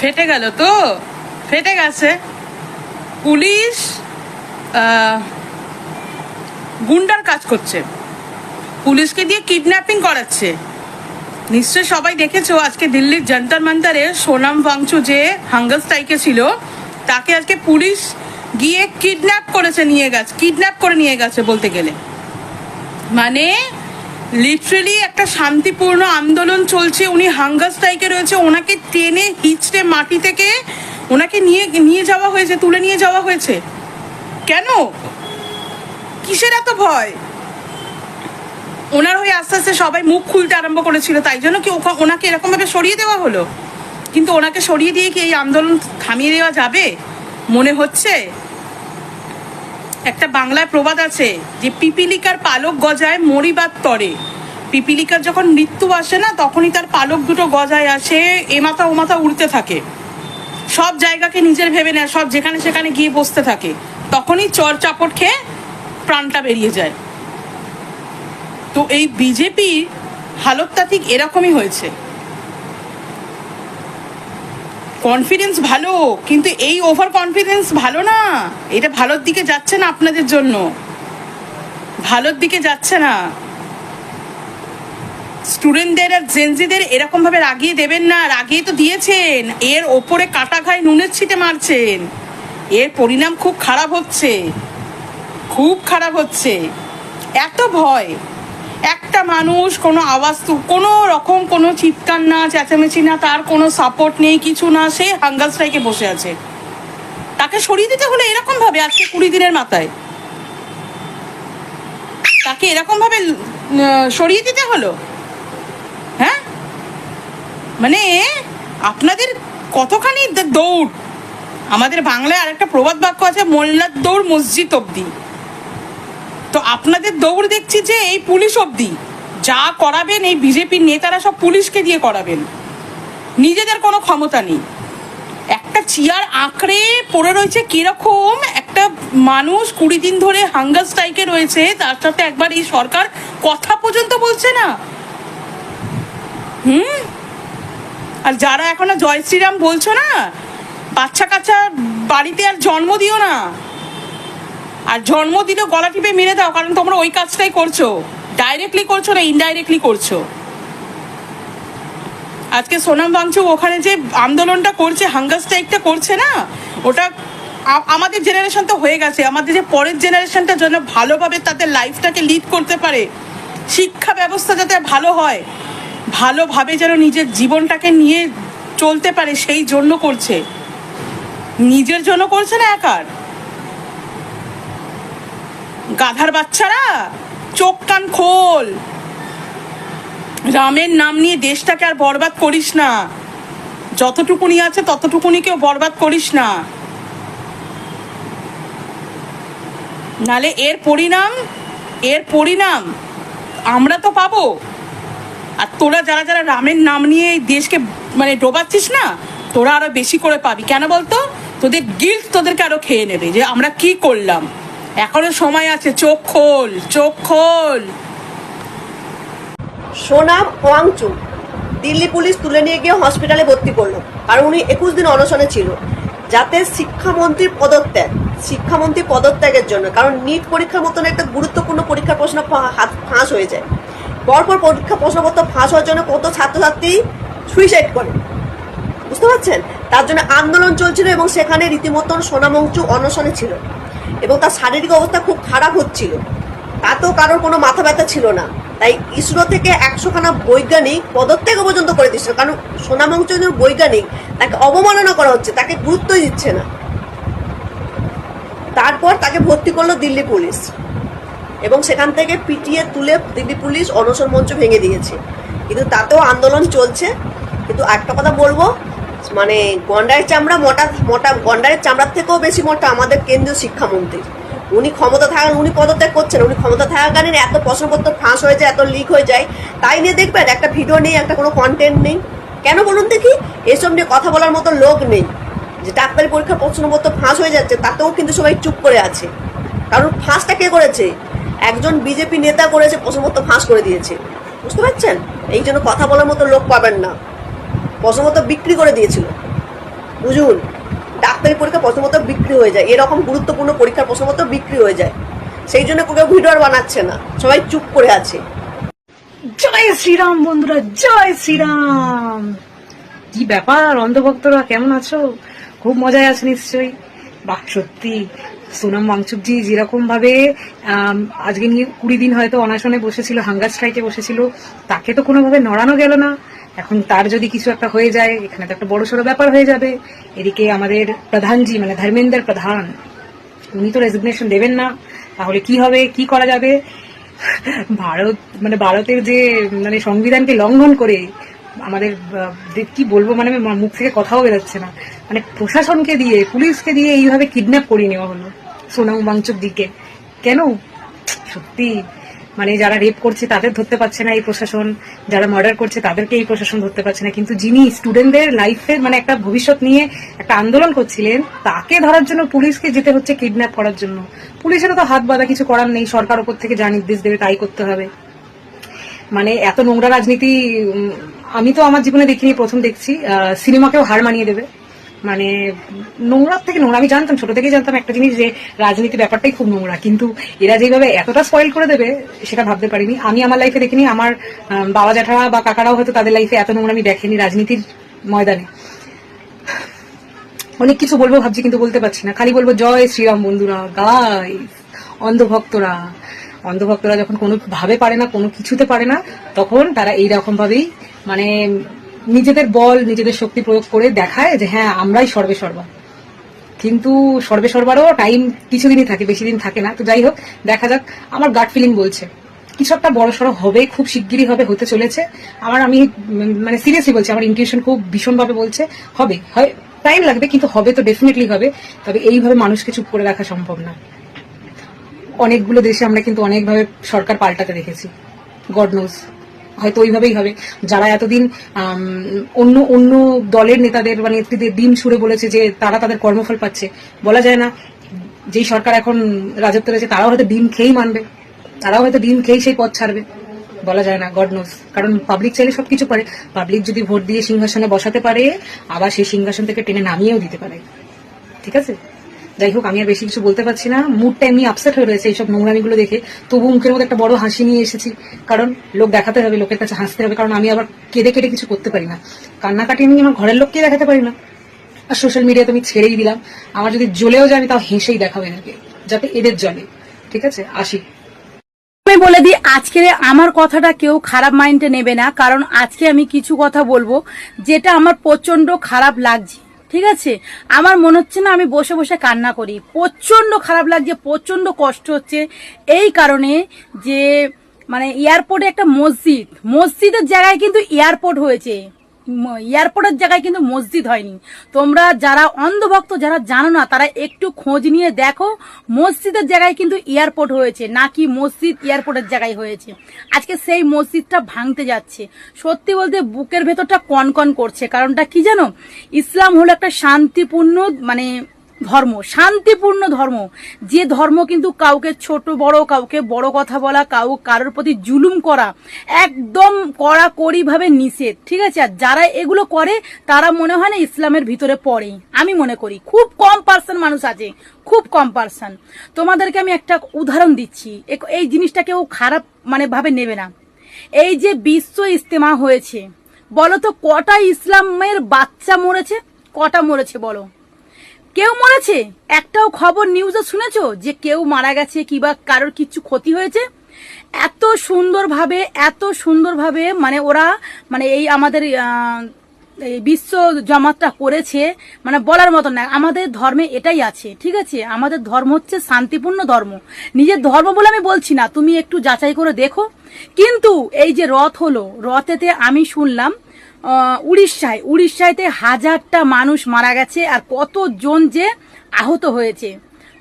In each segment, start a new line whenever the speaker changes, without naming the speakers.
ফেটে গেল তো, ফেটে গেছে। পুলিশ গুন্ডার কাজ করছে, পুলিশকে দিয়ে কিডন্যাপিং করাচ্ছে। নিশ্চয় সবাই দেখেছো আজকে দিল্লির জন্তর মন্তরে সোনাম ওয়াংচু যে হাঙ্গার স্ট্রাইকে ছিল, তাকে আজকে পুলিশ গিয়ে কিডন্যাপ করে নিয়ে গেছে বলতে গেলে। মানে লিটারেলি একটা শান্তিপূর্ণ আন্দোলন চলছে, উনি হাঙ্গার স্ট্রাইকে রয়েছে, ওনাকে টেনে হিচড়ে মাটি থেকে ওনাকে নিয়ে যাওয়া হয়েছে, তুলে নিয়ে যাওয়া হয়েছে। কেন? কিসের এত ভয়? ওনার হয়ে আস্তে আস্তে সবাই মুখ খুলতে আরম্ভ করেছিল, তাই জন্য কি ওনাকে এরকম ভাবে সরিয়ে দেওয়া হলো? কিন্তু ওনাকে সরিয়ে দিয়ে কি এই আন্দোলন থামিয়ে দেওয়া যাবে? মনে হচ্ছে। একটা বাংলায় প্রবাদ আছে যে পিপিলিকার পালক গজায় মরিবার তরে। পিপিলিকার যখন মৃত্যু আসে না, তখনই তার পালক দুটো গজায় আসে, এ মাথা ও মাথা উড়তে থাকে, সব জায়গাকে নিজের ভেবে নেয়, সব যেখানে সেখানে গিয়ে বসতে থাকে, তখনই চর চাপট খেয়ে প্রাণটা বেরিয়ে যায়। তো এই বিজেপি হালতটা ঠিক এরকমই হয়েছে। কনফিডেন্স ভালো, কিন্তু এই ওভার কনফিডেন্স ভালো না। এটা ভালোর দিকে যাচ্ছে না, আপনাদের জন্য ভালোর দিকে যাচ্ছে না। স্টুডেন্টদের আর জেনজিদের এরকম ভাবে রাগিয়ে দেবেন না, রাগিয়ে তো দিয়েছেন, এর ওপরে কাটা ঘায়ে নুনের ছিটে মারছেন। এর পরিণাম খুব খারাপ হচ্ছে, খুব খারাপ হচ্ছে। এত ভয়, একটা মানুষ কোনো আওয়াজ, কোনো রকম কোনো চিৎকার না, চেঁচামেচি না, তার কোনো সাপোর্ট নেই, কিছু না, সে হাঙ্গার স্ট্রাইকে বসে আছে। তাকে সরিয়ে দিতে হলো এরকম ভাবে আজকে 20 দিনের মাথায়? তাকে এরকম ভাবে সরিয়ে দিতে হলো? হ্যাঁ, মানে আপনাদের কতখানি দৌড়। আমাদের বাংলায় আরেকটা প্রবাদ বাক্য আছে, মোল্লার দৌড় মসজিদ অব্দি। তো আপনাদের দৌড় দেখছি যে এই পুলিশ অব্দি। যা করাবেন এই বিজেপির নেতারা সব পুলিশকে দিয়ে করাবেন, নিজেদের কোনো ক্ষমতা নেই। একটা চেয়ার আঁকড়ে পড়ে রয়েছে, কিরকম একটা মানুষ 20 দিন ধরে হাঙ্গার স্ট্রাইকে রয়েছে, তার সাথে একবার এই সরকার কথা পর্যন্ত বলছে না। আর যারা এখনো জয় শ্রীরাম বলছো না, বাচ্চা কাচ্চা বাড়িতে আর জন্ম দিও না, আর জন্ম দিলেও গলা টিপে মেরে দাও, কারণ তোমরা ওই কাজটাই করছো। ডাইরেক্টলি করছো না, ইনডাইরেক্টলি করছো। আজকে সোনাম ওয়াংচু ওখানে যে আন্দোলনটা করছে, হাঙ্গার স্ট্রাইকটা করছে না, ওটা আমাদের জেনারেশন তো হয়ে গেছে, আমাদের যে পরের জেনারেশনটা যেন ভালোভাবে তাদের লাইফটাকে লিড করতে পারে, শিক্ষা ব্যবস্থা যাতে ভালো হয়, ভালোভাবে যেন নিজের জীবনটাকে নিয়ে চলতে পারে, সেই জন্য করছে, নিজের জন্য করছে না একার। গাধার বাচ্চারা চোখ কান খোল, রামের নাম নিয়ে দেশটাকে আর বরবাদ করিস না। যতটুকুনি আছে ততটুকুনিকেও বরবাদ করিস না, নালে এর পরিণাম আমরা তো পাবো। আর তোরা যারা যারা রামের নাম নিয়ে এই দেশকে মানে ডোবাচ্ছিস না, তোরা আরো বেশি করে পাবি। কেন বলতো? তোদের গিল্ট তোদেরকে আরো খেয়ে নেবে যে আমরা কি করলাম। এখনো সময় আছে, চোখ খোল, চোখ খোল।
সোনাম ওয়াংচু দিল্লি পুলিশ তুলে নিয়ে গিয়ে হসপিটালে ভর্তি করলো, কারণ উনি 21 দিন অনশনে ছিল, যাতে শিক্ষামন্ত্রী পদত্যাগের জন্য। কারণ নিট পরীক্ষার মতন একটা গুরুত্বপূর্ণ পরীক্ষার প্রশ্ন ফাঁস হয়ে যায়, পরপর পরীক্ষা প্রশ্নপত্র ফাঁস হওয়ার জন্য কত ছাত্রছাত্রী সুইসাইড করে, বুঝতে পারছেন? তার জন্য আন্দোলন চলছিল, এবং সেখানে রীতিমতন সোনাম ওয়াংচু অনশনে ছিল, এবং তার শারীরিক অবস্থা খুব খারাপ হচ্ছিল। তাতেও কারোর কোনো মাথা ব্যথা ছিল না। তাই ইসরো থেকে 100খানা বৈজ্ঞানিক পদত্যাগ পর্যন্ত করে দিচ্ছে, কারণ সোনাম ওয়াংচু বৈজ্ঞানিক, তাকে অবমাননা করা হচ্ছে, তাকে গুরুত্বই দিচ্ছে না। তারপর তাকে ভর্তি করলো দিল্লি পুলিশ, এবং সেখান থেকে পিটিয়ে তুলে দিল্লি পুলিশ অনশন মঞ্চ ভেঙে দিয়েছে। কিন্তু তাতেও আন্দোলন চলছে। কিন্তু একটা কথা বলবো, মানে গন্ডারের চামড়া মোটা গন্ডারের চামড়ার থেকেও বেশি মোটা আমাদের কেন্দ্রীয় শিক্ষামন্ত্রী। উনি ক্ষমতা থাকার, উনি পদত্যাগ করছেন, উনি ক্ষমতা থাকাকালীন এত প্রশ্নপত্র ফাঁস হয়ে যায়, এত লিক হয়ে যায়, তাই নিয়ে দেখবেন একটা ভিডিও নেই, একটা কোনো কন্টেন্ট নেই। কেন বলুন দেখি? এসব নিয়ে কথা বলার মতো লোক নেই। যে ডাক্তারি পরীক্ষার প্রশ্নপত্র ফাঁস হয়ে যাচ্ছে, তাতেও কিন্তু সবাই চুপ করে আছে। কারণ ফাঁসটা কে করেছে? একজন বিজেপি নেতা করেছে, প্রশ্নপত্র ফাঁস করে দিয়েছে, বুঝতে পারছেন? এই জন্য কথা বলার মতো লোক পাবেন না, প্রশ্নপত্র বিক্রি করে দিয়েছিল। বুঝুন, ডাক্তারি পরীক্ষা প্রথমত বিক্রি হয়ে যায়, এরকম গুরুত্বপূর্ণ পরীক্ষার প্রথমত বিক্রি হয়ে যায়, সেই জন্য কেউ ভিডিও আর বানাচ্ছে না, সবাই চুপ করে আছে।
জয় শ্রীরাম বন্ধুরা, জয় শ্রীরাম। কি ব্যাপার অন্ধভক্তরা, কেমন আছো? খুব মজায় আছে নিশ্চয়ই। বাহ, সত্যি সোনাম ওয়াংচুকজি যেরকম ভাবে আজকে নিয়ে 20 দিন হয়তো অনশনে বসেছিল, হাঙ্গার স্ট্রাইকে বসেছিল, তাকে তো কোনোভাবে নড়ানো গেল না। এখন তার যদি কিছু একটা হয়ে যায়, এখানে তো একটা বড়সড় ব্যাপার হয়ে যাবে। এদিকে আমাদের প্রধানজি মানে ধর্মেন্দ্র প্রধান, উনি তো রেজিগনেশন দেবেন না, তাহলে কি হবে, কি করা যাবে? ভারতের যে মানে সংবিধানকে লঙ্ঘন করে আমাদের কি বলবো, মানে মুখ থেকে কথাও বেরোচ্ছে না, মানে প্রশাসনকে দিয়ে, পুলিশকে দিয়ে এইভাবে কিডন্যাপ করিয়ে নেওয়া হলো সোনাম ওয়াংচুকজিকে। কেন? সত্যি মানে যারা রেপ করছে তাদের ধরতে পারছে না এই প্রশাসন, যারা মার্ডার করছে তাদেরকে এই প্রশাসন ধরতে পারছে না, কিন্তু যিনি স্টুডেন্টদের লাইফের মানে একটা ভবিষ্যৎ নিয়ে একটা আন্দোলন করছিলেন, তাকে ধরার জন্য পুলিশকে যেতে হচ্ছে কিডন্যাপ করার জন্য। পুলিশেরও তো হাত বাঁধা কিছু করার নেই, সরকার উপর থেকে যা নির্দেশ দেবে তাই করতে হবে। মানে এত নোংরা রাজনীতি আমি তো আমার জীবনে দেখিনি, প্রথম দেখছি। সিনেমাকেও হার মানিয়ে দেবে, মানে নোংরার থেকে নোংরা। আমি জানতাম, ছোট থেকেই জানতাম একটা জিনিস, যে রাজনীতি ব্যাপারটাই খুব নোংরা, কিন্তু এরা যেভাবে এতটা স্পয়েল করে দেবে সেটা ভাবতে পারিনি। আমি আমার লাইফে দেখিনি, আমার বাবা জ্যাঠারা বা কাকারাও হয়তো তাদের লাইফে এত নোংরামি দেখেনি রাজনীতির ময়দানে। অনেক কিছু বলবো ভাবছি, কিন্তু বলতে পারছি না, খালি বলবো জয় শ্রীরাম বন্ধুরা, গাইস। অন্ধভক্তরা যখন কোনো ভাবে পারে না, কোনো কিছুতে পারে না, তখন তারা এইরকম ভাবেই মানে নিজেদের বল, নিজেদের শক্তি প্রয়োগ করে দেখায় যে হ্যাঁ আমরাই সর্বেসর্বা। কিন্তু সর্বেসর্বারও টাইম কিছুদিনই থাকে, বেশি দিন থাকে না। তো যাই হোক, দেখা যাক। আমার গাট ফিলিং বলছে কিছু একটা বড়সড় হবে, খুব শিগগিরই হবে, হতে চলেছে। আমি মানে সিরিয়াসলি বলছি, আমার ইনটিউশন খুব ভীষণভাবে বলছে হবে, হয় টাইম লাগবে, কিন্তু হবে তো ডেফিনেটলি হবে। তবে এইভাবে মানুষকে চুপ করে রাখা সম্ভব না। অনেকগুলো দেশে আমরা কিন্তু অনেকভাবে সরকার পাল্টাতে দেখেছি, গড নোজ, হয়তো ওইভাবেই হবে। যারা এতদিন অন্য অন্য দলের নেতাদের বা নেত্রীদের ডিম ছুড়ে বলেছে যে তারা তাদের কর্মফল পাচ্ছে, বলা যায় না যেই সরকার এখন রাজত্ব রয়েছে তারাও হয়তো ডিম খেয়েই মানবে, তারাও হয়তো ডিম খেয়েই সেই পথ ছাড়বে, বলা যায় না, গড নোজ। কারণ পাবলিক চাইলে সবকিছু পারে, পাবলিক যদি ভোট দিয়ে সিংহাসনে বসাতে পারে, আবার সেই সিংহাসন থেকে টেনে নামিয়েও দিতে পারে। ঠিক আছে, যাই হোক, আমি আর বেশি কিছু বলতে পারছি না। মুডটা এমনি আপসেট হয়ে রয়েছে এইসব নোংরামিগুলো দেখে, তবু মুখের মধ্যে একটা বড় হাসি নিয়ে এসেছি, কারণ লোক দেখাতে হবে, লোকের কাছে হাসতে হবে। কারণ আমি আবার কেঁদে কেটে কিছু করতে পারি না, কান্নাকাটি আমি আমার ঘরের লোককে দেখাতে পারি না, আর সোশ্যাল মিডিয়াতে আমি ছেড়েই দিলাম। আমার যদি জ্বলেও যায় আমি তাও হেসেই দেখাবো এদেরকে, যাতে এদের জ্বলে। ঠিক আছে, আসি।
আমি বলে দিই, আজকে আমার কথাটা কেউ খারাপ মাইন্ডে নেবে না, কারণ আজকে আমি কিছু কথা বলবো যেটা আমার প্রচন্ড খারাপ লাগছে। ঠিক আছে, আমার মনে হচ্ছে না আমি বসে বসে কান্না করি, প্রচন্ড খারাপ লাগছে, প্রচন্ড কষ্ট হচ্ছে। এই কারণে যে মানে এয়ারপোর্টে একটা মসজিদের জায়গায় কিন্তু এয়ারপোর্ট হয়েছে, এয়ারপোর্টের জায়গায় কিন্তু মসজিদ হয়নি। তোমরা যারা অন্ধভক্ত, যারা জানো না, তারা একটু খোঁজ নিয়ে দেখো, মসজিদের জায়গায় কিন্তু এয়ারপোর্ট হয়েছে, নাকি মসজিদ এয়ারপোর্টের জায়গায় হয়েছে। আজকে সেই মসজিদটা ভাঙতে যাচ্ছে। সত্যি বলতে বুকের ভেতরটা কনকন করছে। কারণটা কি জানো, ইসলাম হলো একটা শান্তিপূর্ণ মানে ধর্ম, শান্তিপূর্ণ ধর্ম। যে ধর্ম কিন্তু কাউকে ছোট বড়, কাউকে বড় কথা বলা, কারোর প্রতি জুলুম করা একদম কড়াকড়ি ভাবে নিষেধ। ঠিক আছে, আর যারা এগুলো করে তারা মনে হয় না ইসলামের ভিতরে পড়ে। আমি মনে করি খুব কম পার্সেন্ট মানুষ আছে, খুব কম পার্সেন্ট। তোমাদেরকে আমি একটা উদাহরণ দিচ্ছি, এই জিনিসটা কেউ খারাপ মানে ভাবে নেবে না। এই যে বিশ্ব ইজতেমা হয়েছে, বলো তো কটা ইসলামের বাচ্চা মরেছে? কটা মরেছে বলো? কেউ মরেছে? একটাও খবর নিউজে শুনেছো যে কেউ মারা গেছে কিংবা কারোর কিছু ক্ষতি হয়েছে? এত সুন্দরভাবে মানে ওরা মানে এই আমাদের এই বিশ্ব জমাতটা করেছে, মানে বলার মতো না। আমাদের ধর্মে এটাই আছে। ঠিক আছে, আমাদের ধর্ম হচ্ছে শান্তিপূর্ণ ধর্ম। নিজের ধর্ম বলে আমি বলছি না, তুমি একটু যাচাই করে দেখো। কিন্তু এই যে রথ হলো, রথেতে আমি শুনলাম উড়িষ্যাতে 1000টা মানুষ মারা গেছে, আর কতজন যে আহত হয়েছে।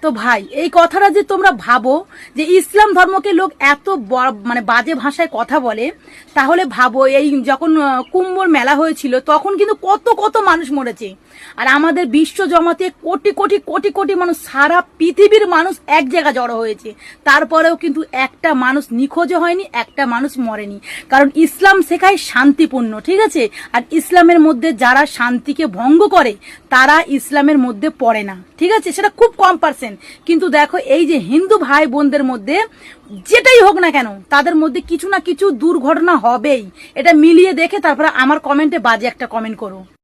তো ভাই এই কথাটা যে তোমরা ভাবো যে ইসলাম ধর্মকে লোক এত মানে বাজে ভাষায় কথা বলে, তাহলে ভাবো এই যখন কুম্ভর মেলা হয়েছিল তখন কিন্তু কত কত মানুষ মরেছে, আর আমাদের বিশ্ব জমাতে কোটি কোটি কোটি কোটি মানুষ, সারা পৃথিবীর মানুষ এক জায়গায় জড়ো হয়েছে, তারপরেও কিন্তু একটা মানুষ নিখোঁজও হয়নি, একটা মানুষ মরেনি। কারণ ইসলাম শেখায় শান্তিপূর্ণ, ঠিক আছে? আর ইসলামের মধ্যে যারা শান্তিকে ভঙ্গ করে তারা ইসলামের মধ্যে পড়ে না, ঠিক আছে? সেটা খুব কম পার্সেন্ট। কিন্তু দেখো এই যে হিন্দু ভাই বোনদের মধ্যে যেটাই হোক না কেন তাদের মধ্যে কিছু না কিছু দুর্ঘটনা হবেই। এটা মিলিয়ে দেখে তারপরে আমার কমেন্টে বাজে একটা কমেন্ট করো।